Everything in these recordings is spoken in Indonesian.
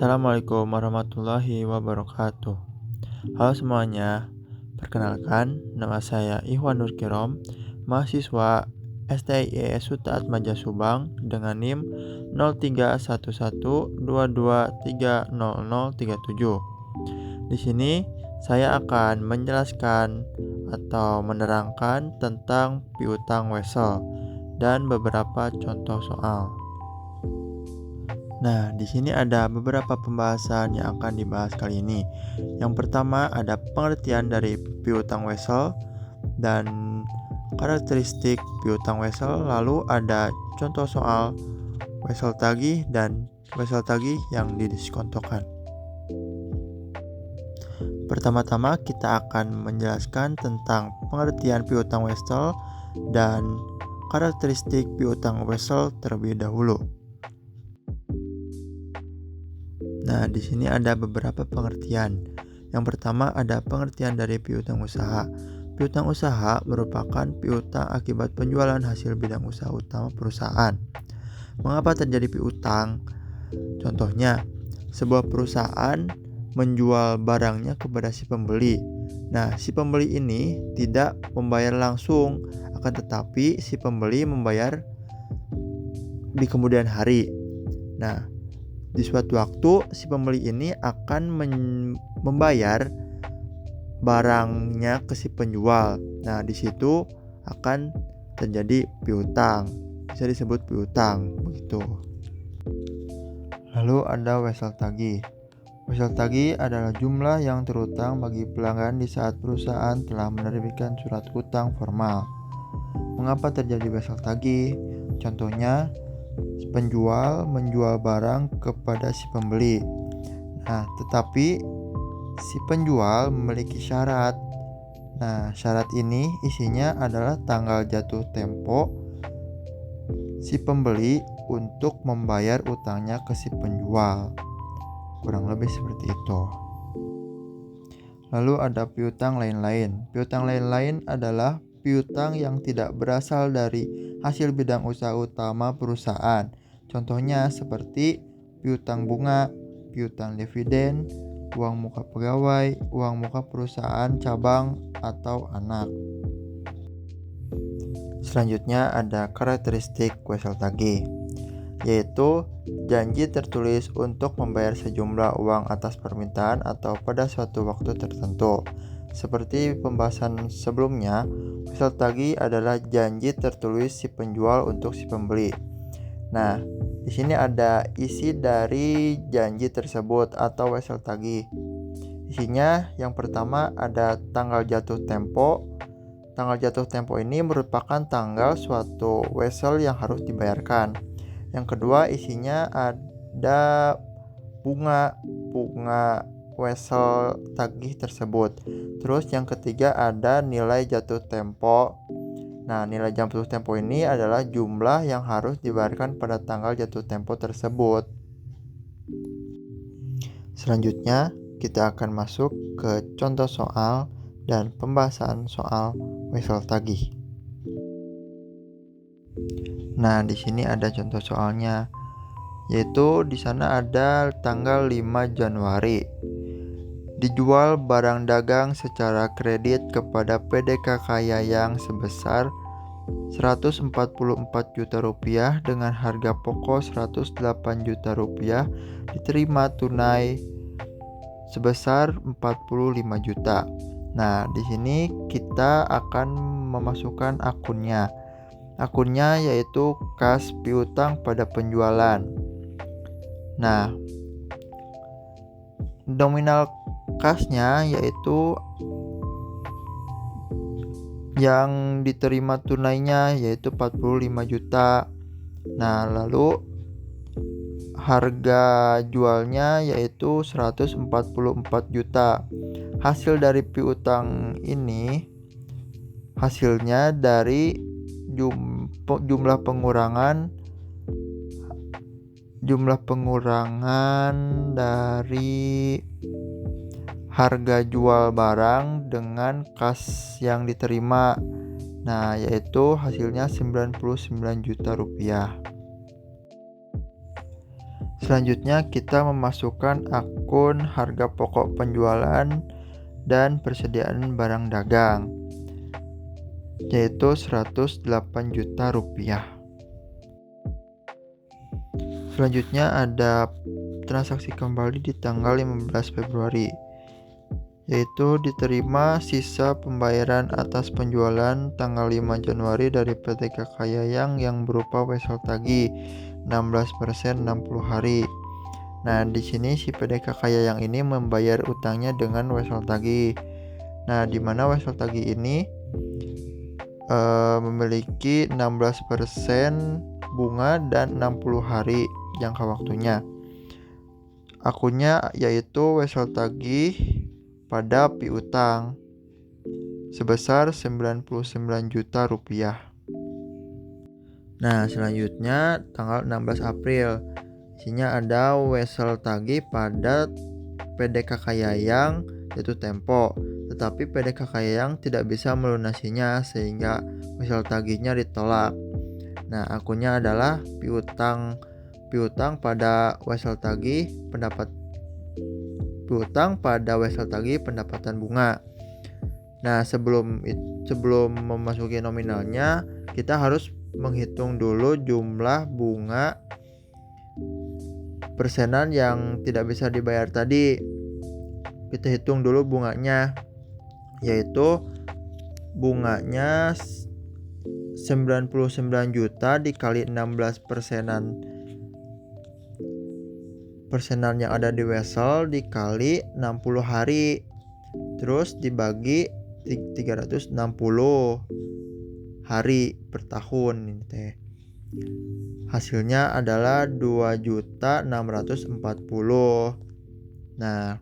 Assalamualaikum warahmatullahi wabarakatuh. Halo semuanya, perkenalkan nama saya Ikhwan Nur Kirom, mahasiswa STIIS Suta Atmaja Subang dengan NIM 031122300037. Di sini saya akan menjelaskan atau menerangkan tentang piutang wesel dan beberapa contoh soal. Nah, di sini ada beberapa pembahasan yang akan dibahas kali ini. Yang pertama ada pengertian dari piutang wesel dan karakteristik piutang wesel, lalu ada contoh soal wesel tagih dan wesel tagih yang didiskontokan. Pertama-tama kita akan menjelaskan tentang pengertian piutang wesel dan karakteristik piutang wesel terlebih dahulu. Nah, di sini ada beberapa pengertian. Yang pertama ada pengertian dari piutang usaha. Piutang usaha merupakan piutang akibat penjualan hasil bidang usaha utama perusahaan. Mengapa terjadi piutang? Contohnya, sebuah perusahaan menjual barangnya kepada si pembeli. Nah, si pembeli ini tidak membayar langsung, akan tetapi si pembeli membayar di kemudian hari. Nah, di suatu waktu si pembeli ini akan membayar barangnya ke si penjual. Nah, di situ akan terjadi piutang. Bisa disebut piutang begitu. Lalu ada wesel tagih. Wesel tagih adalah jumlah yang terutang bagi pelanggan di saat perusahaan telah menerbitkan surat utang formal. Mengapa terjadi wesel tagih? Contohnya, penjual menjual barang kepada si pembeli. Nah, tetapi si penjual memiliki syarat. Nah, syarat ini isinya adalah tanggal jatuh tempo si pembeli untuk membayar utangnya ke si penjual. Kurang lebih seperti itu. Lalu ada piutang lain-lain. Piutang lain-lain adalah piutang yang tidak berasal dari hasil bidang usaha utama perusahaan. Contohnya seperti piutang bunga, piutang dividen, uang muka pegawai, uang muka perusahaan cabang atau anak. Selanjutnya ada karakteristik wesel tagih, yaitu janji tertulis untuk membayar sejumlah uang atas permintaan atau pada suatu waktu tertentu. Seperti pembahasan sebelumnya, wesel tagih adalah janji tertulis si penjual untuk si pembeli. Nah, di sini ada isi dari janji tersebut atau wesel tagih. Isinya yang pertama ada tanggal jatuh tempo. Tanggal jatuh tempo ini merupakan tanggal suatu wesel yang harus dibayarkan. Yang kedua isinya ada bunga wesel tagih tersebut. Terus yang ketiga ada nilai jatuh tempo. Nah, nilai jatuh tempo ini adalah jumlah yang harus dibayarkan pada tanggal jatuh tempo tersebut. Selanjutnya, kita akan masuk ke contoh soal dan pembahasan soal wesel tagih. Nah, di sini ada contoh soalnya, yaitu di sana ada tanggal 5 Januari. Dijual barang dagang secara kredit kepada PDK Kayayang sebesar Rp144 juta dengan harga pokok Rp108 juta, diterima tunai sebesar Rp45 juta. Nah, di sini kita akan memasukkan akunnya. Akunnya yaitu kas piutang pada penjualan. Nah, nominal kasnya yaitu yang diterima tunainya yaitu 45 juta. Nah, lalu harga jualnya yaitu 144 juta. Hasil dari piutang ini hasilnya dari jumlah pengurangan dari harga jual barang dengan kas yang diterima. Nah, yaitu hasilnya Rp99 juta. Selanjutnya kita memasukkan akun harga pokok penjualan dan persediaan barang dagang, yaitu 108 juta rupiah. Selanjutnya ada transaksi kembali di tanggal 15 Februari, yaitu diterima sisa pembayaran atas penjualan tanggal 5 Januari dari PT Kakayayang yang berupa wesel tagih 16% 60 hari. Nah, di sini si PT Kakayayang ini membayar utangnya dengan wesel tagih. Nah, di mana wesel tagih ini memiliki 16% bunga dan 60 hari jangka waktunya. Akunnya yaitu wesel tagih pada piutang sebesar 99 juta rupiah. Nah, selanjutnya tanggal 16 April. Isinya ada wesel tagih pada PD Kakayayang yaitu Tempo. Tetapi PD Kakayayang tidak bisa melunasinya sehingga wesel tagihnya ditolak. Nah, akunnya adalah piutang pada wesel tagih pendapatan bunga. Nah, sebelum memasuki nominalnya, kita harus menghitung dulu jumlah bunga persenan yang tidak bisa dibayar tadi. Kita hitung dulu bunganya, yaitu bunganya 99 juta dikali 16 persenan yang ada di wesel dikali 60 hari, terus dibagi 360 hari per tahun ini teh. Hasilnya adalah 2.640. Nah,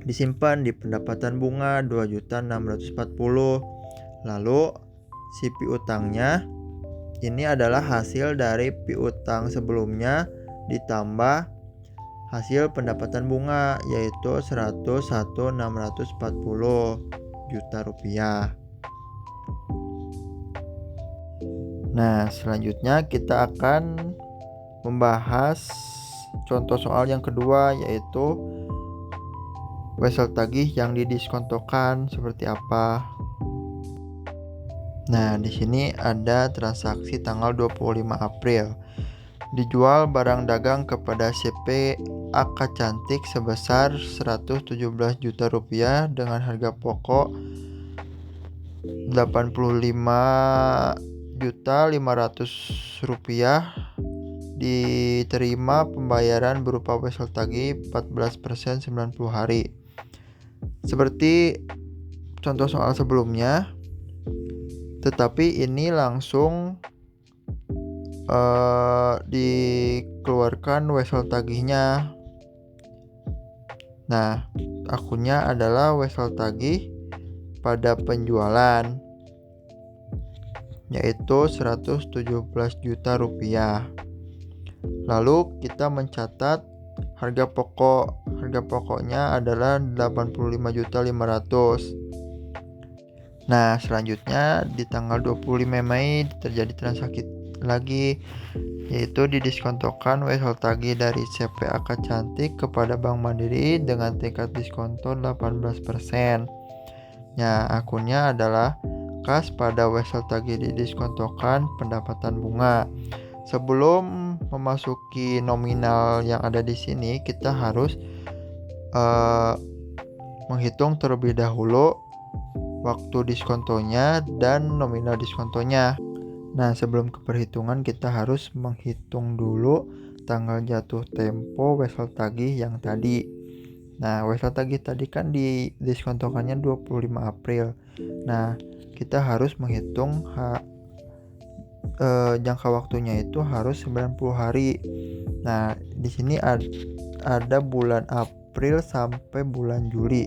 disimpan di pendapatan bunga 2.640. Lalu si piutangnya ini adalah hasil dari piutang sebelumnya ditambah hasil pendapatan bunga, yaitu 101.640 juta rupiah. Nah, selanjutnya kita akan membahas contoh soal yang kedua, yaitu wesel tagih yang didiskontokan seperti apa. Nah, di sini ada transaksi tanggal 25 April. Dijual barang dagang kepada CP AK Cantik sebesar 117 juta rupiah dengan harga pokok 85.500 rupiah. Diterima pembayaran berupa wesel tagih 14% 90 hari. Seperti contoh soal sebelumnya, tetapi ini langsung dikeluarkan wesel tagihnya. Nah, akunnya adalah wesel tagih pada penjualan, yaitu 117 juta rupiah. Lalu kita mencatat harga pokoknya adalah 85.500. Nah, selanjutnya di tanggal 25 Mei terjadi transaksi lagi, yaitu didiskontokan wesel tagih dari CP AK Cantik kepada Bank Mandiri dengan tingkat diskonto 18%. Nah, akunnya adalah kas pada wesel tagih didiskontokan pendapatan bunga. Sebelum memasuki nominal yang ada di sini, kita harus menghitung terlebih dahulu waktu diskontonya dan nominal diskontonya. Nah, sebelum ke perhitungan kita harus menghitung dulu tanggal jatuh tempo wesel tagih yang tadi. Nah, wesel tagih tadi kan di diskontokannya 25 April. Nah, kita harus menghitung jangka waktunya itu harus 90 hari. Nah, di sini ada bulan April sampai bulan Juli.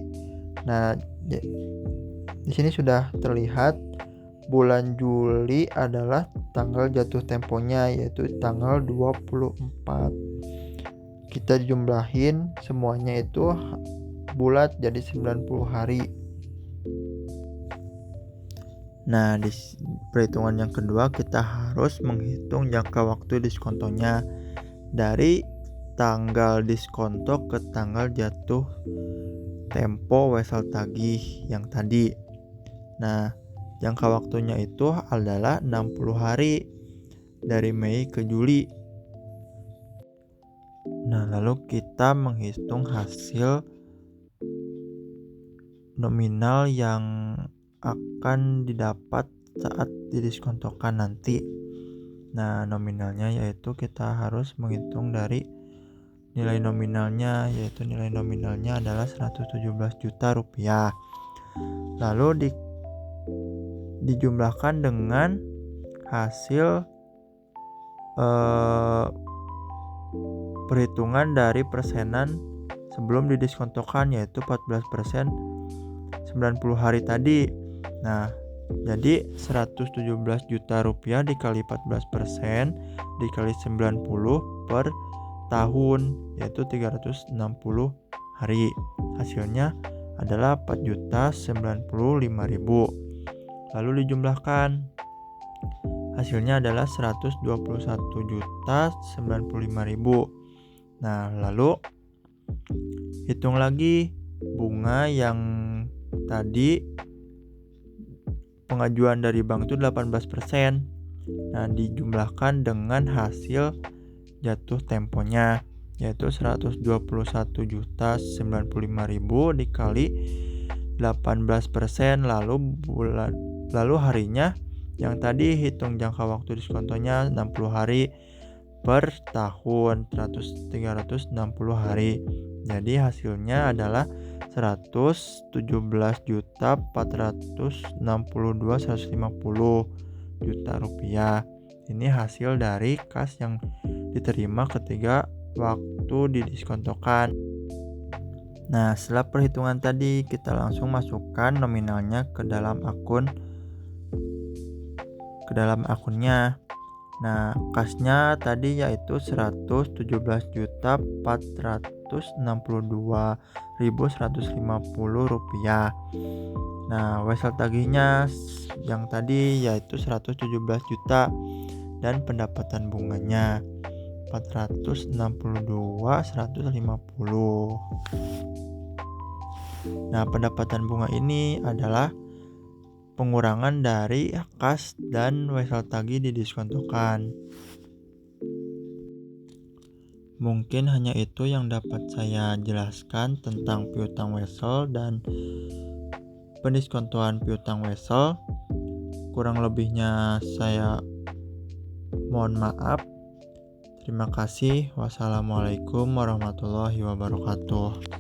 Nah, di sini sudah terlihat bulan Juli adalah tanggal jatuh temponya, yaitu tanggal 24. Kita jumlahin semuanya itu bulat jadi 90 hari. Nah, di perhitungan yang kedua kita harus menghitung jangka waktu diskontonya. dari tanggal diskonto ke tanggal jatuh tempo wesel tagih yang tadi. Nah, jangka waktunya itu adalah 60 hari dari Mei ke Juli. Nah, lalu kita menghitung hasil nominal yang akan didapat saat didiskontokan nanti. Nah, nominalnya yaitu kita harus menghitung dari nilai nominalnya, yaitu nilai nominalnya adalah 117 juta rupiah. Lalu dijumlahkan dengan hasil perhitungan dari persenan sebelum didiskontokan, yaitu 14% 90 hari tadi. Nah, jadi 117 juta rupiah dikali 14% dikali 90 per tahun, yaitu 360 hari. Hasilnya adalah 4.095.000. Lalu dijumlahkan. Hasilnya adalah 121.095.000. Nah, lalu hitung lagi bunga yang tadi pengajuan dari bank itu 18%. Nah, dijumlahkan dengan hasil jatuh temponya, yaitu 121.095.000 dikali 18%, lalu harinya yang tadi hitung jangka waktu diskontonya 60 hari per tahun, 360 hari. Jadi hasilnya adalah 117.462.150 juta rupiah. Ini hasil dari kas yang diterima ketika waktu didiskontokan. Nah, setelah perhitungan tadi, kita langsung masukkan nominalnya ke dalam akunnya. Nah, kasnya tadi yaitu 117.462.150 rupiah. Nah, wesel tagihnya yang tadi yaitu 117 juta dan pendapatan bunganya 462.150. Nah, pendapatan bunga ini adalah pengurangan dari kas dan wesel tagih didiskontokan. Mungkin hanya itu yang dapat saya jelaskan tentang piutang wesel dan pendiskontoan piutang wesel. Kurang lebihnya saya mohon maaf. Terima kasih. Wassalamualaikum warahmatullahi wabarakatuh.